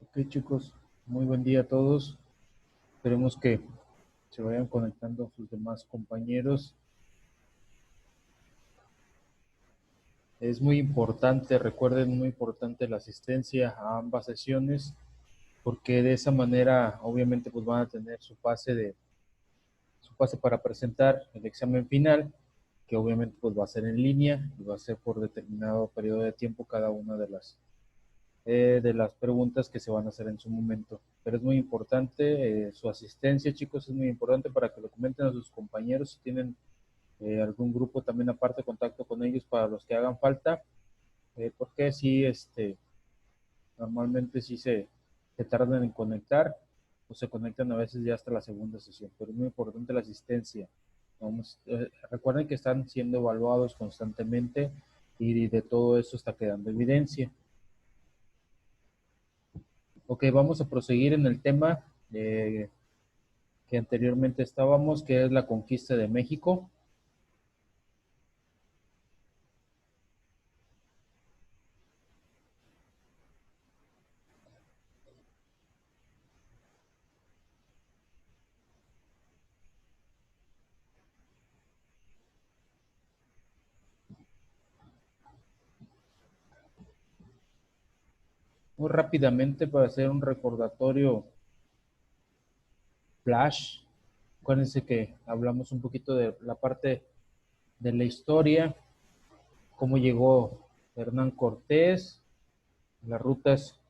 Ok, chicos, muy buen día a todos. Esperemos que se vayan conectando sus demás compañeros. Es muy importante, recuerden, muy importante la asistencia a ambas sesiones, porque de esa manera, obviamente, pues van a tener su pase para presentar el examen final, que obviamente pues va a ser en línea y va a ser por determinado periodo de tiempo cada una de las preguntas que se van a hacer en su momento. Pero es muy importante su asistencia, chicos, es muy importante para que lo comenten a sus compañeros si tienen algún grupo también aparte, contacto con ellos para los que hagan falta, porque si normalmente sí se tardan en conectar o se conectan a veces ya hasta la segunda sesión, pero es muy importante la asistencia. Recuerden que están siendo evaluados constantemente y de todo eso está quedando evidencia. Ok, vamos a proseguir en el tema que anteriormente estábamos, que es la conquista de México. Muy rápidamente para hacer un recordatorio flash. Acuérdense que hablamos un poquito de la parte de la historia, cómo llegó Hernán Cortés, las rutas,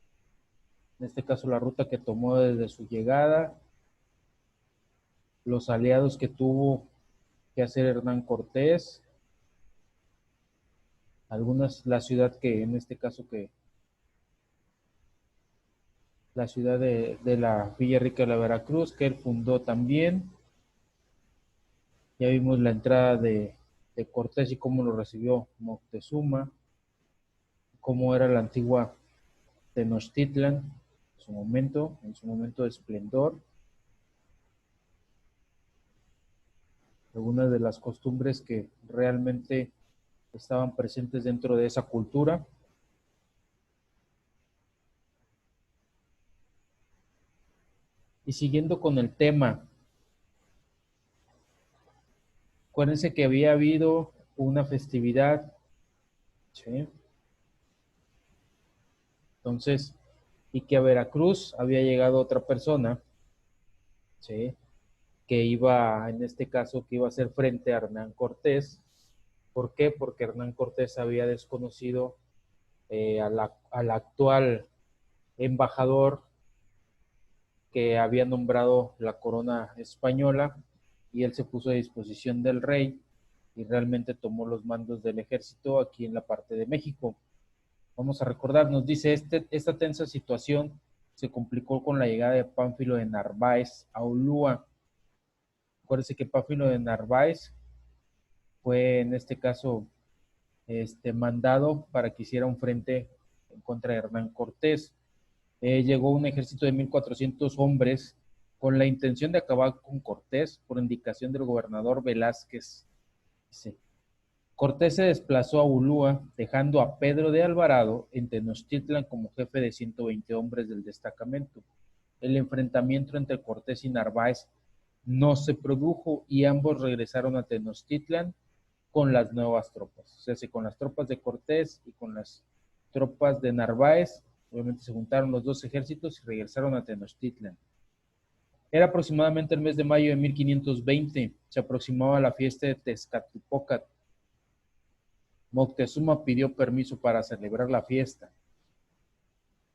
en este caso la ruta que tomó desde su llegada, los aliados que tuvo que hacer Hernán Cortés, la ciudad que en este caso que la ciudad de la Villa Rica de la Veracruz, que él fundó también. Ya vimos la entrada de Cortés y cómo lo recibió Moctezuma, cómo era la antigua Tenochtitlan en su momento de esplendor, algunas de las costumbres que realmente estaban presentes dentro de esa cultura. Y siguiendo con el tema, acuérdense que había habido una festividad, ¿sí? Entonces, y que a Veracruz había llegado otra persona, ¿sí? Que iba, en este caso, que iba a hacer frente a Hernán Cortés. ¿Por qué? Porque Hernán Cortés había desconocido al actual embajador que había nombrado la corona española y él se puso a disposición del rey y realmente tomó los mandos del ejército aquí en la parte de México. Vamos a recordar, nos dice, esta tensa situación se complicó con la llegada de Pánfilo de Narváez a Ulúa. Acuérdense que Pánfilo de Narváez fue en este caso mandado para que hiciera un frente en contra de Hernán Cortés. Llegó un ejército de 1,400 hombres con la intención de acabar con Cortés por indicación del gobernador Velázquez. Sí. Cortés se desplazó a Ulúa, dejando a Pedro de Alvarado en Tenochtitlan como jefe de 120 hombres del destacamento. El enfrentamiento entre Cortés y Narváez no se produjo y ambos regresaron a Tenochtitlan con las nuevas tropas. O sea, con las tropas de Cortés y con las tropas de Narváez, obviamente se juntaron los dos ejércitos y regresaron a Tenochtitlan. Era aproximadamente el mes de mayo de 1520, se aproximaba la fiesta de Tezcatlipoca. Moctezuma pidió permiso para celebrar la fiesta.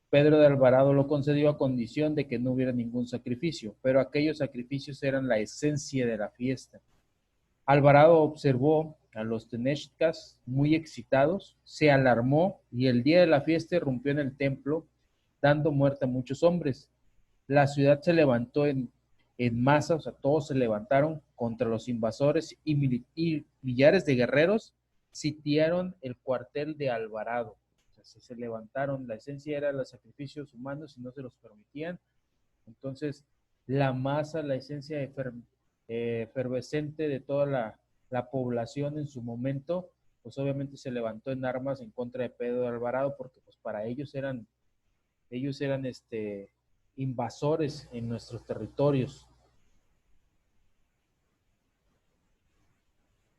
Pedro de Alvarado lo concedió a condición de que no hubiera ningún sacrificio, pero aquellos sacrificios eran la esencia de la fiesta. Alvarado observó a los tenexcas muy excitados, se alarmó y el día de la fiesta irrumpió en el templo, dando muerte a muchos hombres. La ciudad se levantó en masa, o sea, todos se levantaron contra los invasores y millares de guerreros sitiaron el cuartel de Alvarado. O sea, se levantaron, la esencia era los sacrificios humanos y no se los permitían. Entonces, la masa, la esencia efervescente de toda la población en su momento, pues obviamente se levantó en armas en contra de Pedro de Alvarado, porque pues para ellos eran invasores en nuestros territorios.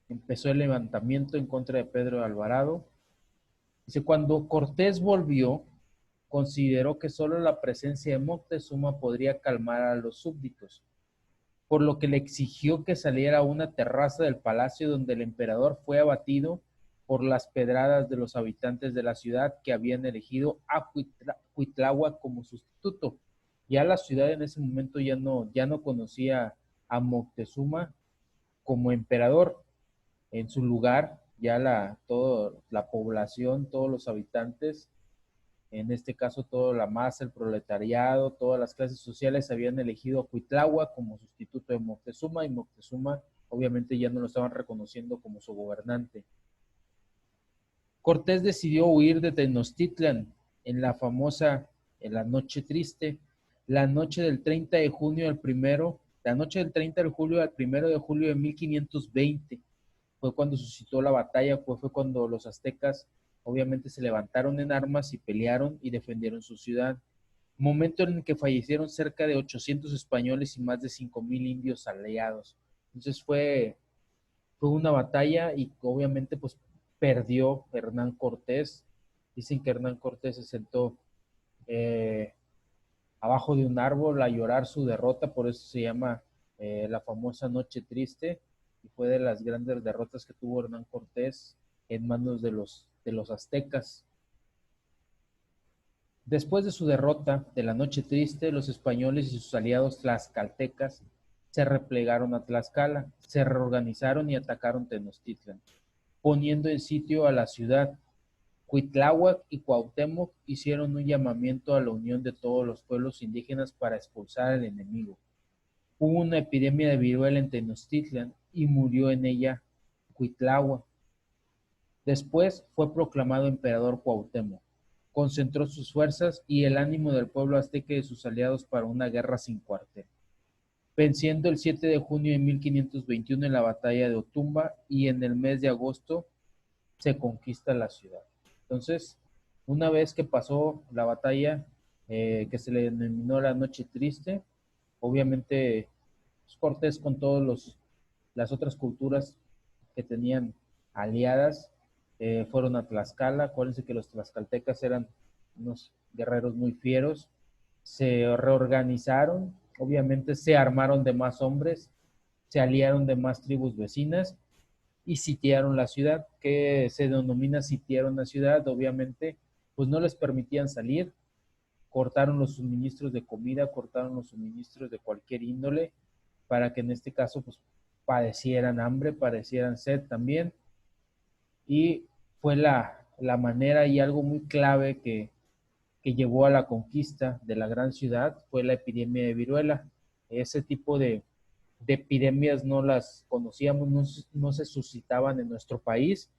Empezó el levantamiento en contra de Pedro de Alvarado. Dice, cuando Cortés volvió, consideró que solo la presencia de Moctezuma podría calmar a los súbditos, por lo que le exigió que saliera a una terraza del palacio donde el emperador fue abatido por las pedradas de los habitantes de la ciudad que habían elegido a Cuitláhuac como sustituto. Ya la ciudad en ese momento ya no conocía a Moctezuma como emperador. En su lugar, ya toda la población, todos los habitantes, en este caso toda la masa, el proletariado, todas las clases sociales habían elegido a Cuitláhuac como sustituto de Moctezuma, y Moctezuma obviamente ya no lo estaban reconociendo como su gobernante. Cortés decidió huir de Tenochtitlan en la noche triste, la noche del 30 de junio al primero, la noche del 30 de julio al 1 de julio de 1520. Fue cuando suscitó la batalla, fue cuando los aztecas obviamente se levantaron en armas y pelearon y defendieron su ciudad. Momento en el que fallecieron cerca de 800 españoles y más de 5,000 indios aliados. Entonces fue una batalla y obviamente pues perdió Hernán Cortés. Dicen que Hernán Cortés se sentó eh, abajo de un árbol a llorar su derrota, por eso se llama la famosa Noche Triste, y fue de las grandes derrotas que tuvo Hernán Cortés en manos de los aztecas. Después de su derrota de la Noche Triste, los españoles y sus aliados tlaxcaltecas se replegaron a Tlaxcala, se reorganizaron y atacaron Tenochtitlan, poniendo en sitio a la ciudad. Cuitláhuac y Cuauhtémoc hicieron un llamamiento a la unión de todos los pueblos indígenas para expulsar al enemigo. Hubo una epidemia de viruela en Tenochtitlan y murió en ella Cuitláhuac. Después fue proclamado emperador Cuauhtémoc. Concentró sus fuerzas y el ánimo del pueblo azteca y de sus aliados para una guerra sin cuartel, venciendo el 7 de junio de 1521 en la batalla de Otumba, y en el mes de agosto se conquista la ciudad. Entonces, una vez que pasó la batalla, que se le denominó la Noche Triste, obviamente pues, Cortés con todas las otras culturas que tenían aliadas fueron a Tlaxcala. Acuérdense que los tlaxcaltecas eran unos guerreros muy fieros, se reorganizaron, obviamente se armaron de más hombres, se aliaron de más tribus vecinas y sitiaron la ciudad, que se denomina sitiaron la ciudad. Obviamente pues no les permitían salir, cortaron los suministros de comida, cortaron los suministros de cualquier índole, para que en este caso pues padecieran hambre, padecieran sed también, y fue la manera y algo muy clave que llevó a la conquista de la gran ciudad, fue la epidemia de viruela. Ese tipo de epidemias no las conocíamos, no se suscitaban en nuestro país,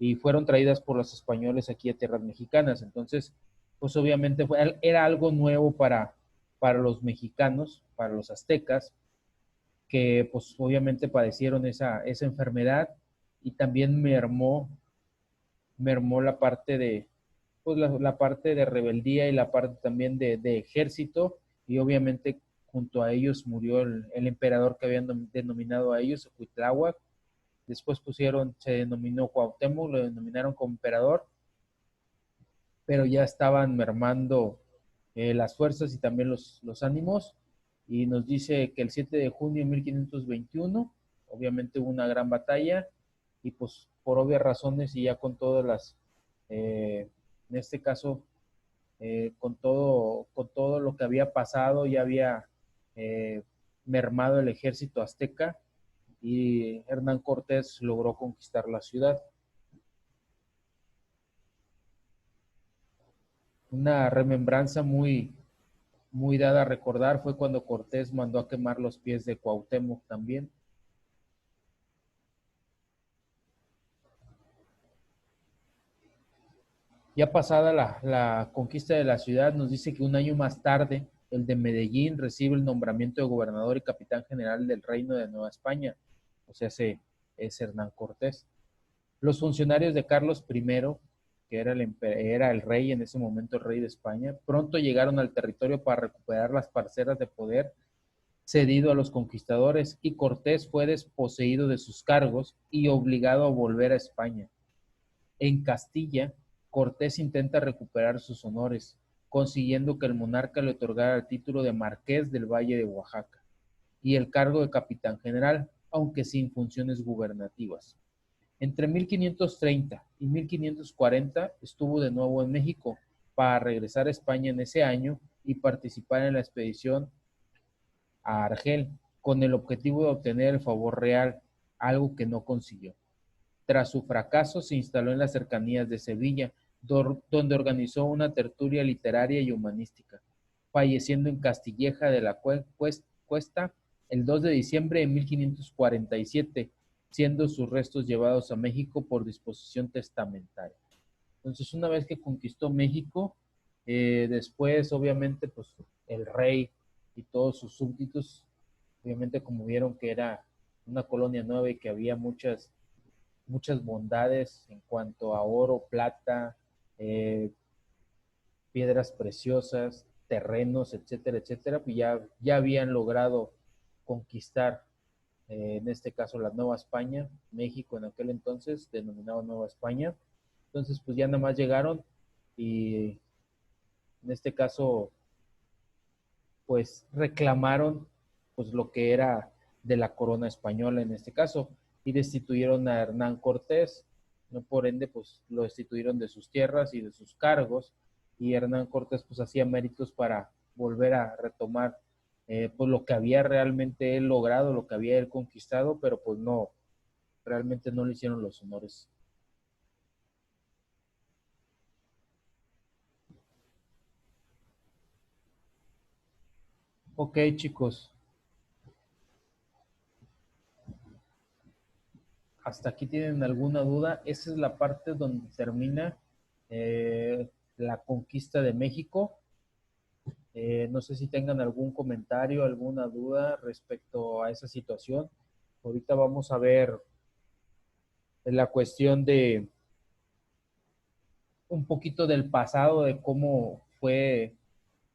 y fueron traídas por los españoles aquí a tierras mexicanas. Entonces, pues obviamente era algo nuevo para los mexicanos, para los aztecas, que pues obviamente padecieron esa enfermedad, y también mermó la parte pues la parte de rebeldía y la parte también de ejército, y obviamente junto a ellos murió el emperador que habían denominado a ellos, Cuitláhuac. Después se denominó Cuauhtémoc, lo denominaron como emperador, pero ya estaban mermando las fuerzas y también los ánimos, y nos dice que el 7 de junio de 1521, obviamente hubo una gran batalla, y pues por obvias razones y ya con todas en este caso, con todo lo que había pasado, ya había eh, mermado el ejército azteca, y Hernán Cortés logró conquistar la ciudad. Una remembranza muy dada a recordar fue cuando Cortés mandó a quemar los pies de Cuauhtémoc también. Ya pasada la conquista de la ciudad, nos dice que un año más tarde, el de Medellín recibe el nombramiento de gobernador y capitán general del Reino de Nueva España. O sea, es Hernán Cortés. Los funcionarios de Carlos I, que era el rey en ese momento, el rey de España, pronto llegaron al territorio para recuperar las parcelas de poder cedido a los conquistadores y Cortés fue desposeído de sus cargos y obligado a volver a España. En Castilla, Cortés intenta recuperar sus honores, consiguiendo que el monarca le otorgara el título de Marqués del Valle de Oaxaca y el cargo de capitán general, aunque sin funciones gubernativas. Entre 1530 y 1540 estuvo de nuevo en México para regresar a España en ese año y participar en la expedición a Argel con el objetivo de obtener el favor real, algo que no consiguió. Tras su fracaso se instaló en las cercanías de Sevilla, donde organizó una tertulia literaria y humanística, falleciendo en Castilleja de la Cuesta el 2 de diciembre de 1547, siendo sus restos llevados a México por disposición testamentaria. Entonces, una vez que conquistó México, después, obviamente, pues el rey y todos sus súbditos, obviamente, como vieron que era una colonia nueva y que había muchas bondades en cuanto a oro, plata, eh, piedras preciosas, terrenos, etcétera, etcétera, pues ya habían logrado conquistar, en este caso, la Nueva España, México en aquel entonces, denominado Nueva España. Entonces, pues ya nada más llegaron y en este caso, pues reclamaron pues lo que era de la corona española en este caso y destituyeron a Hernán Cortés, no por ende pues lo destituyeron de sus tierras y de sus cargos y Hernán Cortés pues hacía méritos para volver a retomar pues lo que había realmente él logrado, lo que había él conquistado, pero pues no, realmente no le hicieron los honores. Ok, chicos, hasta aquí tienen alguna duda. Esa es la parte donde termina la conquista de México. No sé si tengan algún comentario, alguna duda respecto a esa situación. Ahorita vamos a ver la cuestión de un poquito del pasado, de cómo fue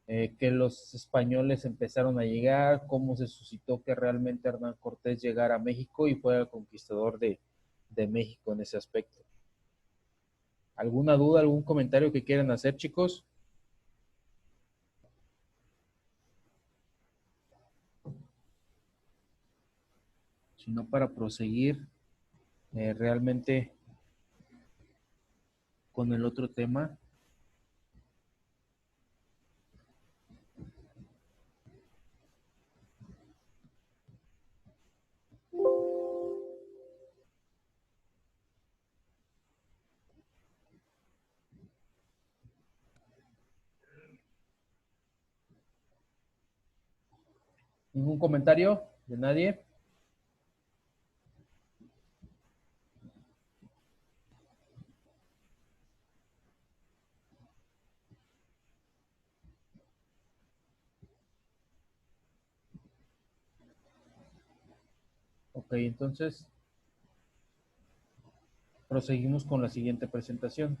que los españoles empezaron a llegar, cómo se suscitó que realmente Hernán Cortés llegara a México y fuera el conquistador de México en ese aspecto. ¿Alguna duda, algún comentario que quieran hacer, chicos? Si no, para proseguir realmente con el otro tema. ¿Ningún comentario de nadie? Ok, entonces proseguimos con la siguiente presentación.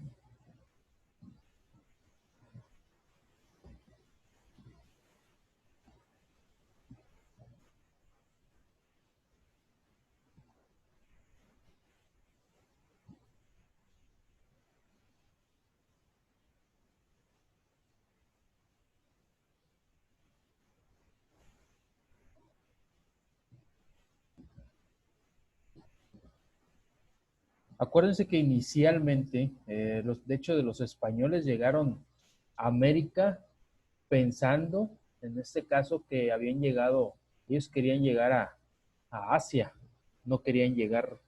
Acuérdense que inicialmente, de hecho, de los españoles llegaron a América pensando, en este caso, que habían llegado, ellos querían llegar a Asia, no querían llegar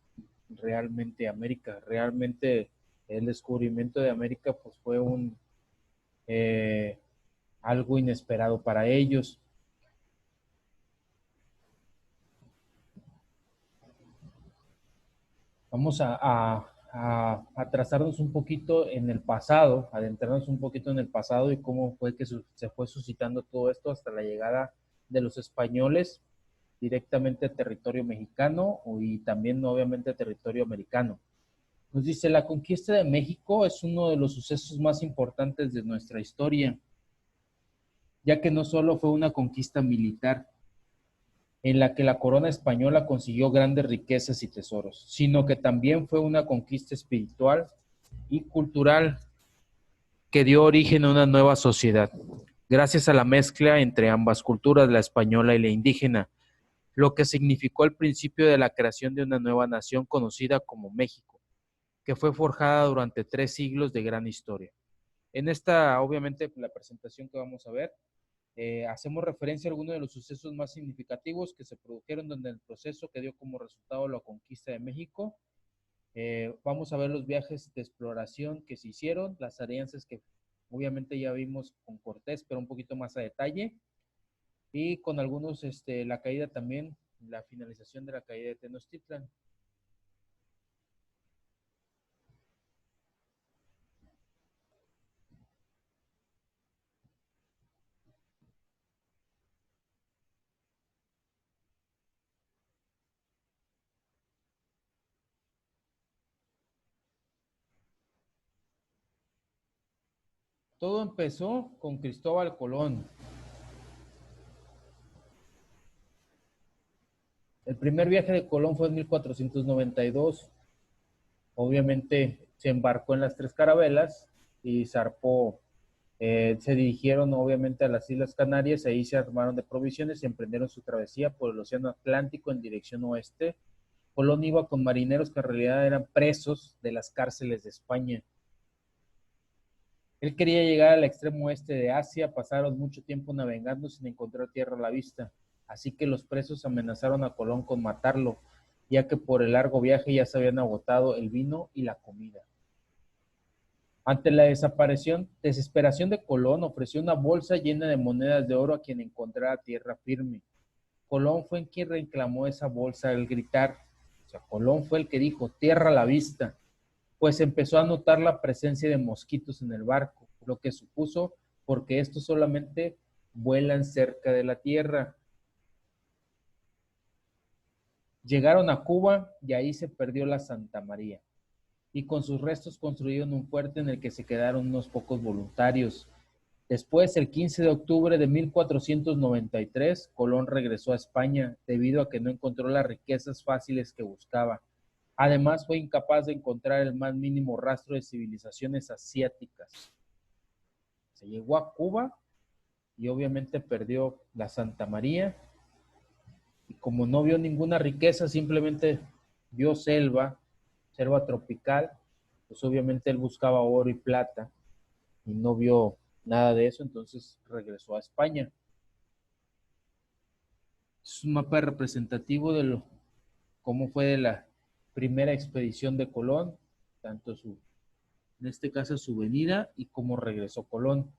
realmente a América. Realmente el descubrimiento de América pues fue eh, algo inesperado para ellos. Vamos a trazarnos un poquito en el pasado, adentrarnos un poquito en el pasado y cómo fue que se fue suscitando todo esto hasta la llegada de los españoles directamente a territorio mexicano y también obviamente a territorio americano. Nos dice, la conquista de México es uno de los sucesos más importantes de nuestra historia, ya que no solo fue una conquista militar, en la que la corona española consiguió grandes riquezas y tesoros, sino que también fue una conquista espiritual y cultural que dio origen a una nueva sociedad, gracias a la mezcla entre ambas culturas, la española y la indígena, lo que significó el principio de la creación de una nueva nación conocida como México, que fue forjada durante 3 siglos de gran historia. En esta, obviamente, la presentación que vamos a ver, hacemos referencia a algunos de los sucesos más significativos que se produjeron en el proceso que dio como resultado la conquista de México. Vamos a ver los viajes de exploración que se hicieron, las alianzas que obviamente ya vimos con Cortés, pero un poquito más a detalle, y con algunos, la caída también, la finalización de la caída de Tenochtitlan. Todo empezó con Cristóbal Colón. El primer viaje de Colón fue en 1492. Obviamente se embarcó en las tres carabelas y zarpó. Se dirigieron obviamente a las Islas Canarias, ahí se armaron de provisiones y emprendieron su travesía por el Océano Atlántico en dirección oeste. Colón iba con marineros que en realidad eran presos de las cárceles de España. Él quería llegar al extremo oeste de Asia, pasaron mucho tiempo navegando sin encontrar tierra a la vista, así que los presos amenazaron a Colón con matarlo, ya que por el largo viaje ya se habían agotado el vino y la comida. Ante la desesperación de Colón, ofreció una bolsa llena de monedas de oro a quien encontrara tierra firme. Colón fue quien reclamó esa bolsa al gritar. O sea, Colón fue el que dijo, tierra a la vista, pues empezó a notar la presencia de mosquitos en el barco, lo que supuso porque estos solamente vuelan cerca de la tierra. Llegaron a Cuba y ahí se perdió la Santa María, y con sus restos construyeron un fuerte en el que se quedaron unos pocos voluntarios. Después, el 15 de octubre de 1493, Colón regresó a España debido a que no encontró las riquezas fáciles que buscaba. Además, fue incapaz de encontrar el más mínimo rastro de civilizaciones asiáticas. Se llegó a Cuba y obviamente perdió la Santa María. Y como no vio ninguna riqueza, simplemente vio selva, selva tropical, pues obviamente él buscaba oro y plata y no vio nada de eso, entonces regresó a España. Es un mapa representativo de cómo fue de la primera expedición de Colón, tanto en este caso su venida y cómo regresó Colón.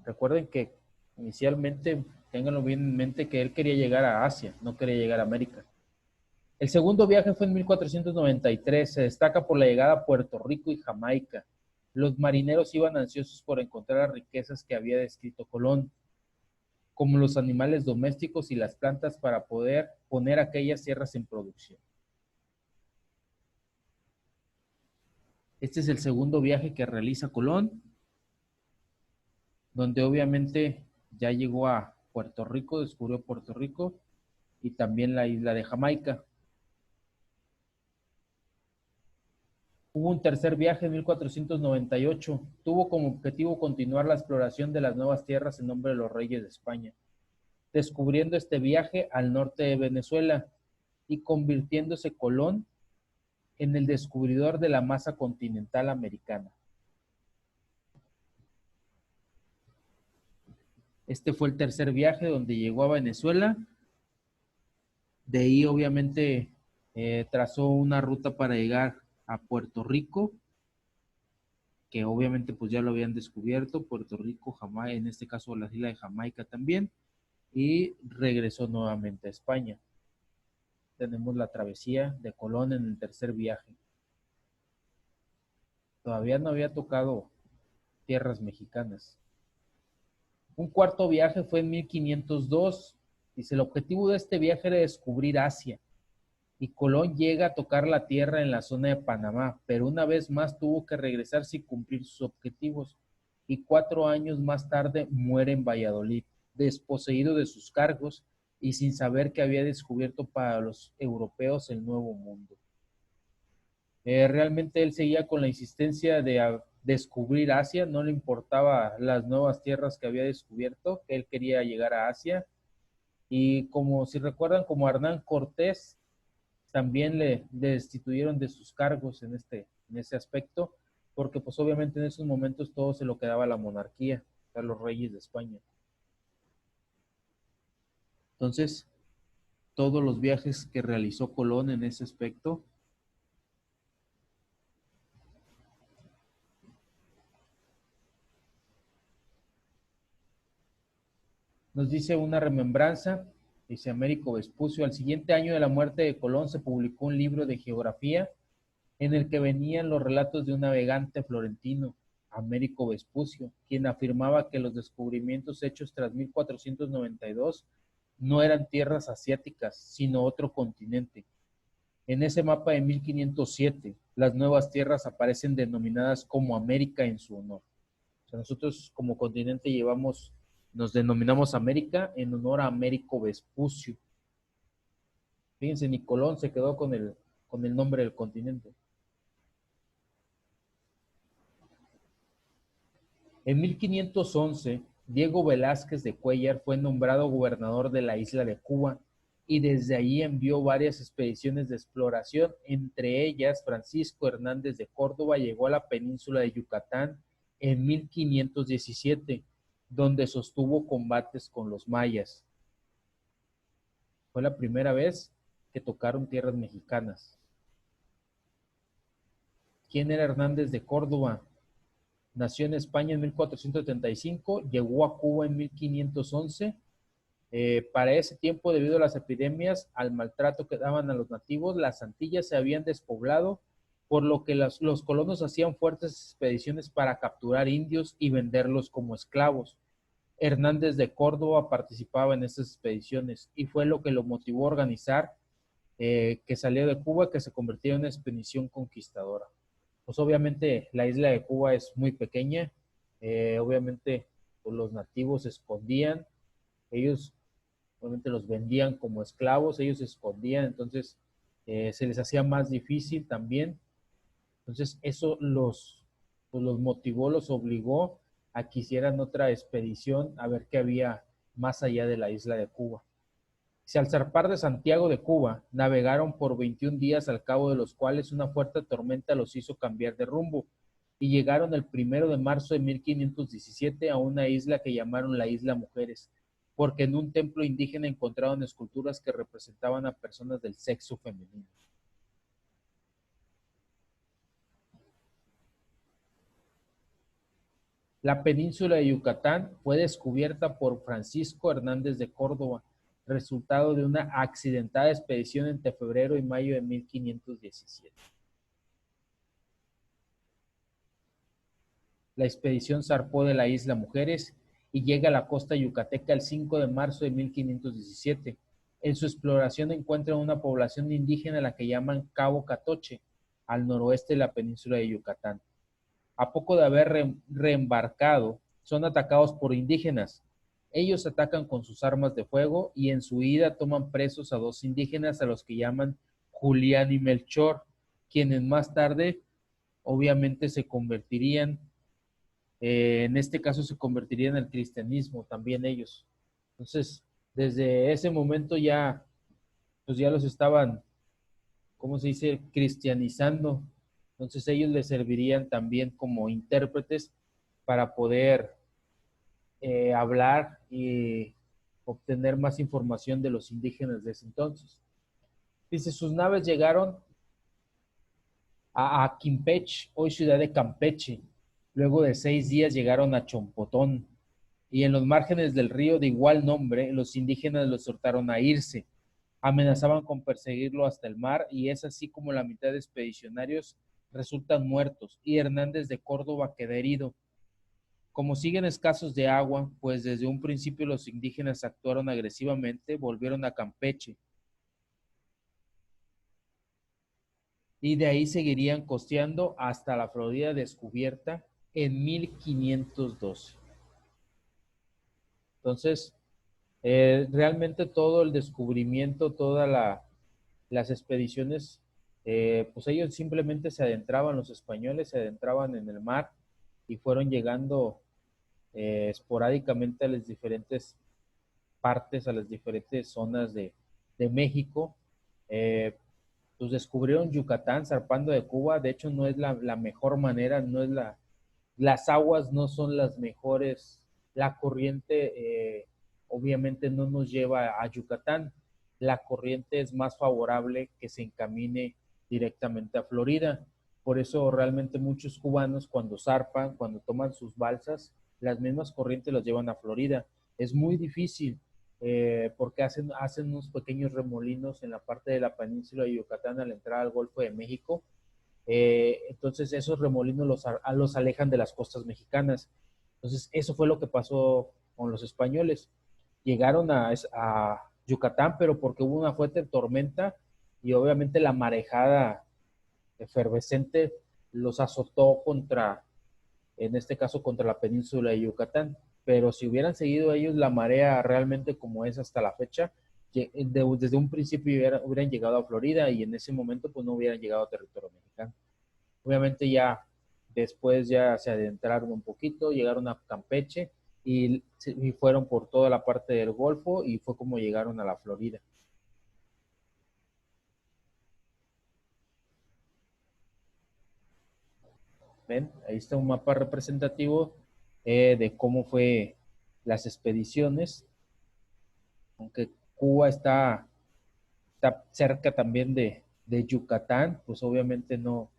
Recuerden que inicialmente, ténganlo bien en mente, que él quería llegar a Asia, no quería llegar a América. El segundo viaje fue en 1493, se destaca por la llegada a Puerto Rico y Jamaica. Los marineros iban ansiosos por encontrar las riquezas que había descrito Colón, como los animales domésticos y las plantas para poder poner aquellas tierras en producción. Este es el segundo viaje que realiza Colón, donde obviamente ya llegó a Puerto Rico, descubrió Puerto Rico y también la isla de Jamaica. Hubo un tercer viaje en 1498. Tuvo como objetivo continuar la exploración de las nuevas tierras en nombre de los reyes de España, descubriendo este viaje al norte de Venezuela y convirtiéndose Colón en el descubridor de la masa continental americana. Este fue el tercer viaje donde llegó a Venezuela. De ahí obviamente trazó una ruta para llegar a Puerto Rico, que obviamente pues ya lo habían descubierto, Puerto Rico, Jamaica, en este caso la isla de Jamaica también, y regresó nuevamente a España. Tenemos la travesía de Colón en el tercer viaje. Todavía no había tocado tierras mexicanas. Un cuarto viaje fue en 1502. Dice, el objetivo de este viaje era descubrir Asia. Y Colón llega a tocar la tierra en la zona de Panamá, pero una vez más tuvo que regresar sin cumplir sus objetivos. Y 4 años más tarde muere en Valladolid, desposeído de sus cargos y sin saber que había descubierto para los europeos el Nuevo Mundo. Realmente él seguía con la insistencia de descubrir Asia, no le importaba las nuevas tierras que había descubierto, él quería llegar a Asia. Y como si recuerdan, como Hernán Cortés, también le destituyeron de sus cargos en ese aspecto, porque pues obviamente en esos momentos todo se lo quedaba a la monarquía, a los reyes de España. Entonces, todos los viajes que realizó Colón en ese aspecto, nos dice una remembranza, dice Américo Vespucio, al siguiente año de la muerte de Colón se publicó un libro de geografía en el que venían los relatos de un navegante florentino, Américo Vespucio, quien afirmaba que los descubrimientos hechos tras 1492 no eran tierras asiáticas, sino otro continente. En ese mapa de 1507, las nuevas tierras aparecen denominadas como América en su honor. O sea, nosotros como continente nos denominamos América en honor a Américo Vespucio. Fíjense, ni Colón se quedó con el nombre del continente. En 1511, Diego Velázquez de Cuéllar fue nombrado gobernador de la isla de Cuba y desde allí envió varias expediciones de exploración, entre ellas Francisco Hernández de Córdoba llegó a la península de Yucatán en 1517, donde sostuvo combates con los mayas. Fue la primera vez que tocaron tierras mexicanas. ¿Quién era Hernández de Córdoba? Nació en España en 1475, llegó a Cuba en 1511. Para ese tiempo, debido a las epidemias, al maltrato que daban a los nativos, las Antillas se habían despoblado, por lo que los colonos hacían fuertes expediciones para capturar indios y venderlos como esclavos. Hernández de Córdoba participaba en estas expediciones y fue lo que lo motivó a organizar que salió de Cuba, que se convirtió en una expedición conquistadora. Pues obviamente la isla de Cuba es muy pequeña, obviamente pues, los nativos se escondían, ellos obviamente los vendían como esclavos, ellos se escondían, entonces se les hacía más difícil también, entonces eso pues, los motivó, los obligó a que hicieran otra expedición a ver qué había más allá de la isla de Cuba. Si al zarpar de Santiago de Cuba, navegaron por 21 días, al cabo de los cuales una fuerte tormenta los hizo cambiar de rumbo, y llegaron el 1 de marzo de 1517 a una isla que llamaron la Isla Mujeres, porque en un templo indígena encontraron esculturas que representaban a personas del sexo femenino. La península de Yucatán fue descubierta por Francisco Hernández de Córdoba, resultado de una accidentada expedición entre febrero y mayo de 1517. La expedición zarpó de la isla Mujeres y llega a la costa yucateca el 5 de marzo de 1517. En su exploración encuentran una población indígena a la que llaman Cabo Catoche, al noroeste de la península de Yucatán. A poco de haber reembarcado, son atacados por indígenas. Ellos atacan con sus armas de fuego y en su huida toman presos a 2 indígenas a los que llaman Julián y Melchor, quienes más tarde obviamente se convertirían, en este caso se convertirían al cristianismo también ellos. Entonces, desde ese momento ya, pues ya los estaban, ¿cómo se dice?, cristianizando. Entonces ellos les servirían también como intérpretes para poder hablar y obtener más información de los indígenas de ese entonces. Dice, sus naves llegaron a Quimpech, hoy ciudad de Campeche. Luego de 6 días llegaron a Chompotón. Y en los márgenes del río de igual nombre, los indígenas los exhortaron a irse. Amenazaban con perseguirlo hasta el mar y es así como la mitad de expedicionarios resultan muertos y Hernández de Córdoba queda herido. Como siguen escasos de agua, pues desde un principio los indígenas actuaron agresivamente, volvieron a Campeche y de ahí seguirían costeando hasta la Florida descubierta en 1512. Entonces, realmente todo el descubrimiento, las expediciones, pues ellos simplemente se adentraban, los españoles se adentraban en el mar y fueron llegando esporádicamente a las diferentes partes, a las diferentes zonas de México. Eh, pues descubrieron Yucatán zarpando de Cuba. De hecho, no es la mejor manera, no es las aguas no son las mejores. La corriente obviamente no nos lleva a Yucatán. La corriente es más favorable que se encamine directamente a Florida. Por eso realmente muchos cubanos cuando zarpan, cuando toman sus balsas, las mismas corrientes los llevan a Florida. Es muy difícil porque hacen unos pequeños remolinos en la parte de la península de Yucatán al entrar al Golfo de México. Entonces esos remolinos los alejan de las costas mexicanas. Entonces eso fue lo que pasó con los españoles. Llegaron a Yucatán, pero porque hubo una fuerte tormenta y obviamente la marejada efervescente los azotó en este caso contra la península de Yucatán. Pero si hubieran seguido ellos la marea realmente como es hasta la fecha, desde un principio hubieran llegado a Florida y en ese momento pues no hubieran llegado a territorio mexicano. Obviamente ya después ya se adentraron un poquito, llegaron a Campeche y fueron por toda la parte del Golfo y fue como llegaron a la Florida. ¿Ven? Ahí está un mapa representativo de cómo fue las expediciones, aunque Cuba está cerca también de Yucatán, pues obviamente no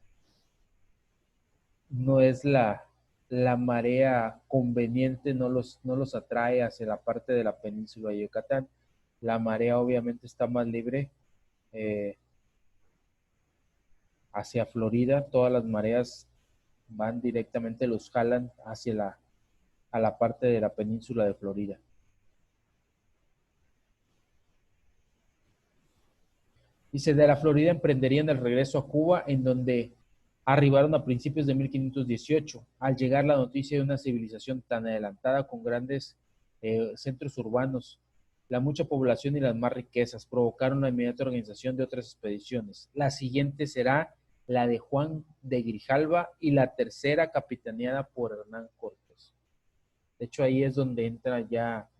es la marea conveniente, no los atrae hacia la parte de la península de Yucatán. La marea obviamente está más libre eh, hacia Florida, todas las mareas van directamente, los jalan a la parte de la península de Florida. Dice, de la Florida emprenderían el regreso a Cuba, en donde arribaron a principios de 1518. Al llegar la noticia de una civilización tan adelantada con grandes centros urbanos, la mucha población y las más riquezas provocaron la inmediata organización de otras expediciones. La siguiente será la de Juan de Grijalva y la tercera capitaneada por Hernán Cortés. De hecho, ahí es donde entra ya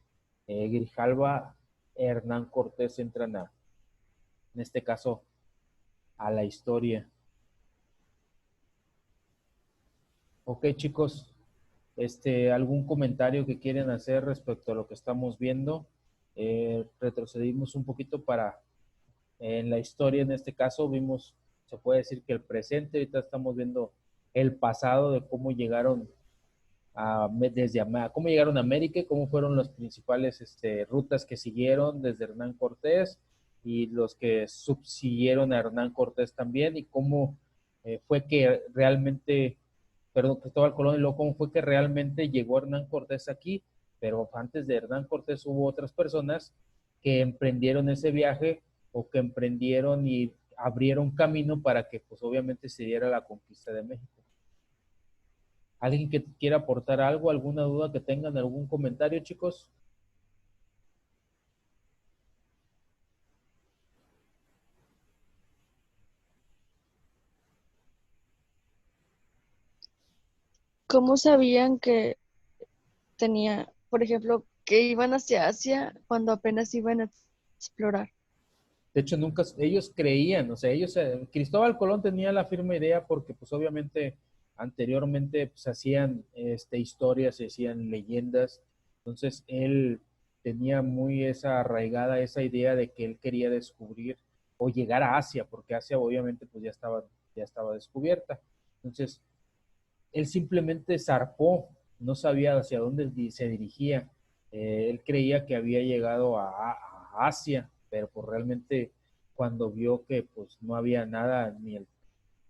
Grijalva, Hernán Cortés entran en este caso, a la historia. Ok, chicos, ¿algún comentario que quieren hacer respecto a lo que estamos viendo? Retrocedimos un poquito en la historia, en este caso, vimos, se puede decir que el presente, ahorita estamos viendo el pasado de cómo llegaron cómo llegaron a América, cómo fueron las principales rutas que siguieron desde Hernán Cortés y los que subsiguieron a Hernán Cortés también y cómo fue que realmente, perdón, Cristóbal Colón y luego cómo fue que realmente llegó Hernán Cortés aquí, pero antes de Hernán Cortés hubo otras personas que emprendieron ese viaje o que emprendieron y abrieron camino para que pues obviamente se diera la conquista de México. ¿Alguien que quiera aportar algo, alguna duda que tengan, algún comentario, chicos? ¿Cómo sabían que tenía, por ejemplo, que iban hacia Asia cuando apenas iban a explorar? De hecho, nunca, ellos creían, o sea, Cristóbal Colón tenía la firme idea porque pues obviamente anteriormente pues hacían historias, se hacían leyendas, entonces él tenía muy esa arraigada, esa idea de que él quería descubrir o llegar a Asia, porque Asia obviamente pues ya estaba descubierta. Entonces, él simplemente zarpó, no sabía hacia dónde se dirigía. Él creía que había llegado a Asia, pero pues realmente cuando vio que pues no había nada,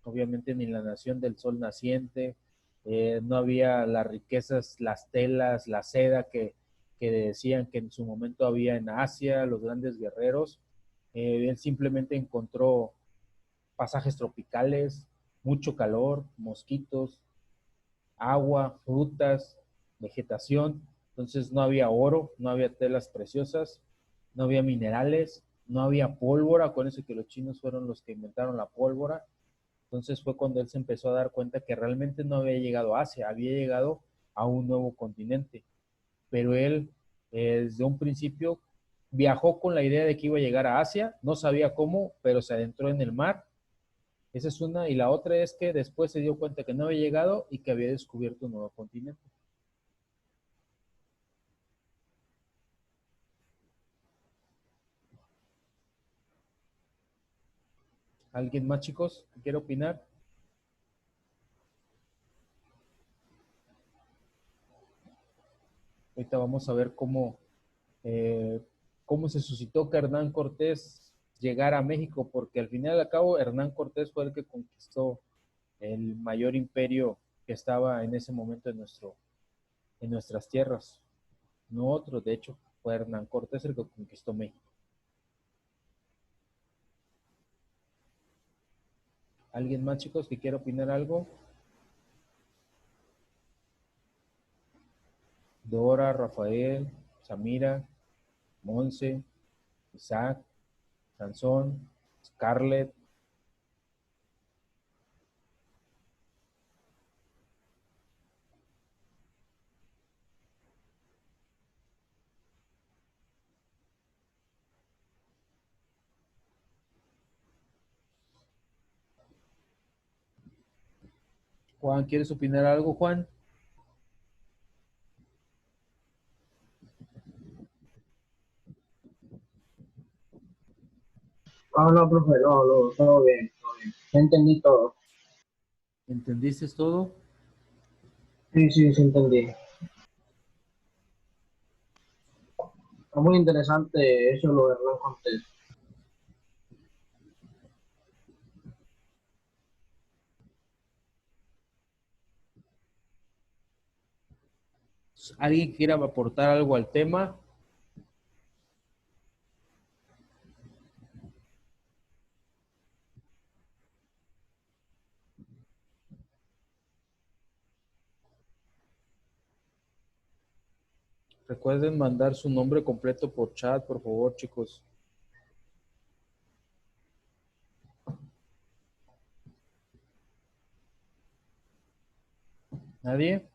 obviamente ni la nación del sol naciente, no había las riquezas, las telas, la seda que decían que en su momento había en Asia, los grandes guerreros. Él simplemente encontró pasajes tropicales, mucho calor, mosquitos, agua, frutas, vegetación. Entonces no había oro, no había telas preciosas, no había minerales, no había pólvora, con eso que los chinos fueron los que inventaron la pólvora. Entonces fue cuando él se empezó a dar cuenta que realmente no había llegado a Asia, había llegado a un nuevo continente. Pero él, desde un principio, viajó con la idea de que iba a llegar a Asia, no sabía cómo, pero se adentró en el mar. Esa es una, y la otra es que después se dio cuenta que no había llegado y que había descubierto un nuevo continente. ¿Alguien más, chicos, que quiere opinar? Ahorita vamos a ver eh, cómo se suscitó que Hernán Cortés llegara a México, porque al final y al cabo Hernán Cortés fue el que conquistó el mayor imperio que estaba en ese momento en nuestras tierras. No otro, de hecho, fue Hernán Cortés el que conquistó México. ¿Alguien más, chicos, que quiera opinar algo? Dora, Rafael, Samira, Monse, Isaac, Sansón, Scarlett. Juan, ¿quieres opinar algo, Juan? No, no, profe, no, no, todo bien, todo bien. Ya entendí todo. ¿Entendiste todo? Sí, sí, sí entendí. Está muy interesante eso, lo de Hernán Cortés. ¿Alguien quiera aportar algo al tema? Recuerden mandar su nombre completo por chat, por favor, chicos. ¿Nadie?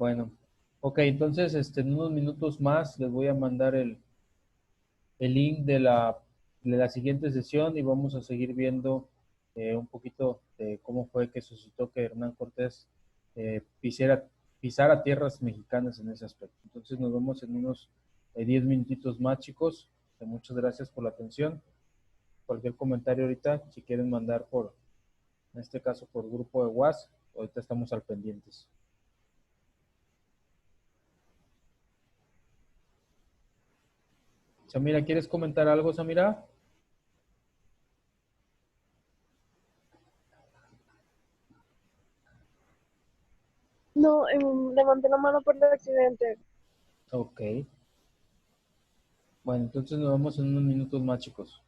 Bueno, ok, entonces en unos minutos más les voy a mandar el link de la siguiente sesión y vamos a seguir viendo un poquito de cómo fue que suscitó que Hernán Cortés pisara tierras mexicanas en ese aspecto. Entonces nos vemos en unos 10 minutitos más, chicos. Muchas gracias por la atención. Cualquier comentario ahorita, si quieren mandar en este caso por grupo de WhatsApp, ahorita estamos al pendientes. Samira, ¿quieres comentar algo, Samira? No, levanté la mano por el accidente. Ok. Bueno, entonces nos vemos en unos minutos más, chicos.